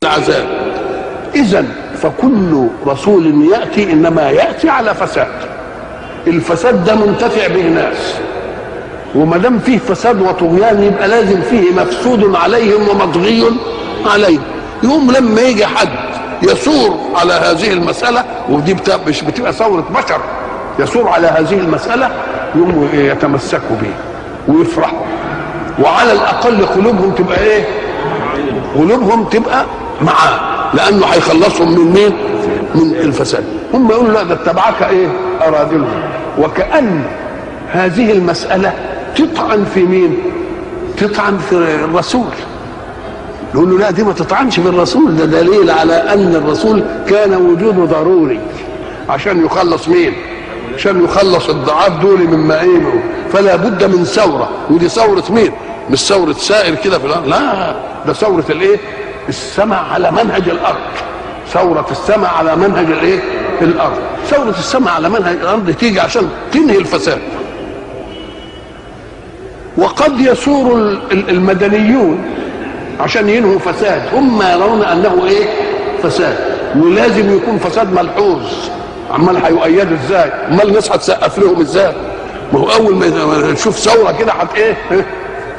العذاب. إذن فكل رسول يأتي إنما يأتي على فساد. الفساد ده منتفع به ناس، وما دام فيه فساد وطغيان يبقى لازم فيه مفسود عليهم ومطغي عليهم. يوم لما يجي حد يثور على هذه المسألة، ودي مش بتبقى ثورة بشر، يثور على هذه المسألة، يوم يتمسكوا به ويفرحوا، وعلى الأقل قلوبهم تبقى إيه؟ قلوبهم تبقى معاه، لأنه هيخلصهم من مين؟ من الفساد. هم يقولوا لا ده اتبعك إيه؟ أراذلهم. وكأن هذه المسألة تطعن في مين؟ تطعن في الرسول. يقول له لا دي ما تطعنش في الرسول، ده دليل على أن الرسول كان وجوده ضروري عشان يخلص مين؟ عشان يخلص الضعاف دول من معينه. فلا بد من ثورة، ودي ثورة مين؟ مش ثورة سائر كده في الأرض، لا ده ثورة الإيه؟ السمع على منهج الأرض. ثورة السمع على منهج الإيه؟ الأرض. ثورة السمع على منهج الأرض تيجي عشان تنهي الفساد. وقد يثور المدنيون عشان ينهوا فساد، هم يرون أنه إيه؟ فساد، ولازم يكون فساد ملحوظ. عمال هيؤيدوا ازاي؟ امال الناس هتسقف لهم ازاي؟ ما هو اول ما نشوف ثوره كده ايه؟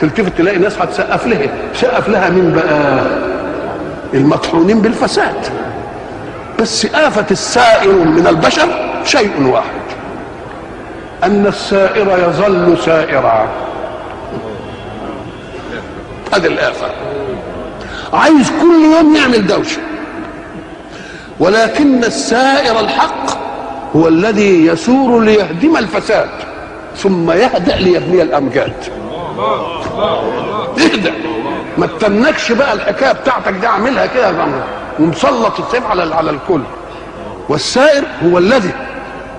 تلتفت تلاقي ناس هتسقف لها. سقف لها مين بقى؟ المطحونين بالفساد. بس آفة السائر من البشر شيء واحد، أن السائر يظل سائرا. هذه الآفة. عايز كل يوم يعمل دوشة، ولكن السائر الحق هو الذي يسور ليهدم الفساد ثم يهدأ ليبني الأمجاد. اهدأ، ما تتنكش بقى الحكايه بتاعتك دي، اعملها كده ومسلط السيف على الكل. والسائر هو الذي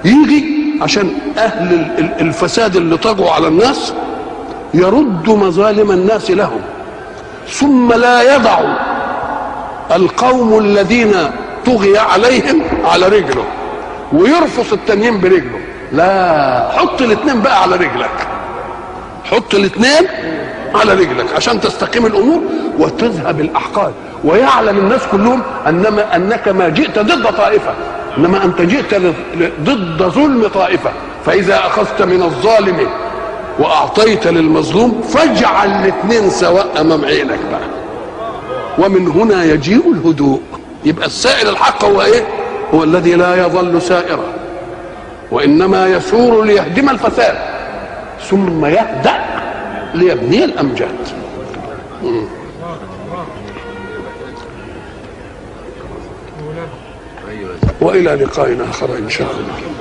يجي عشان اهل الفساد اللي طغوا على الناس يرد مظالم الناس لهم، ثم لا يضع القوم الذين طغي عليهم على رجله ويرفص التانيين برجله. لا، حط الاثنين بقى على رجلك، حط الاثنين على رجلك عشان تستقيم الامور وتذهب الاحقاد، ويعلم الناس كلهم انك ما جئت ضد طائفه، انما انت جئت ضد ظلم طائفه. فاذا اخذت من الظالم واعطيت للمظلوم فاجعل الاثنين سواء امام عينك بقى، ومن هنا يجيء الهدوء. يبقى السائر الحق هو ايه؟ هو الذي لا يظل سائرا، وانما يسور ليهدم الفساد ثم يهدأ ليبني الأمجاد. وإلى لقاء آخر إن شاء الله.